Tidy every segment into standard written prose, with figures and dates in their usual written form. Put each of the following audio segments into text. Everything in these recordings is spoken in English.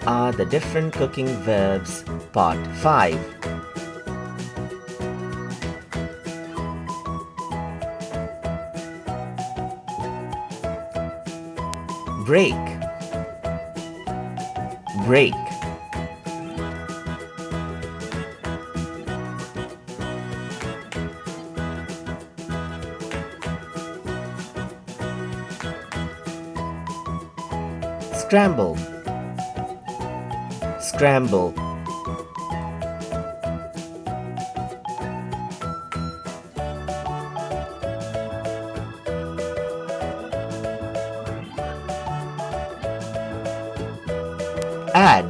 are the different cooking verbs? Part 5. Break, break. Scramble, scramble. Add,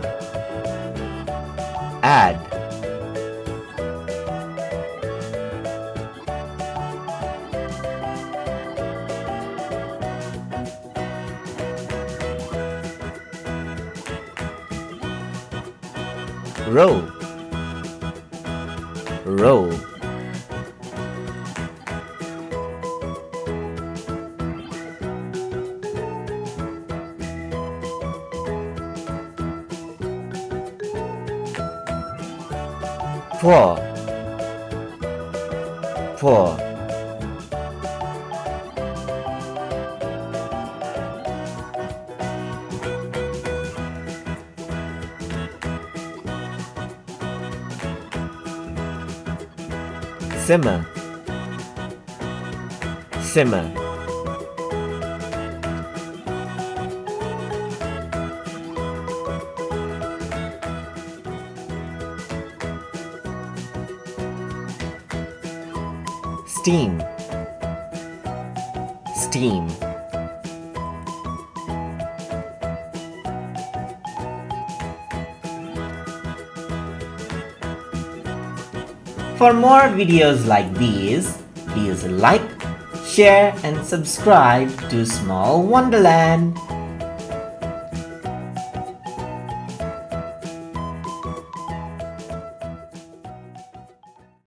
add. Roll, roll. Pour, pour. Simmer, simmer. Steam, steam. For more videos like these, please like, share and subscribe to Small Wonderland.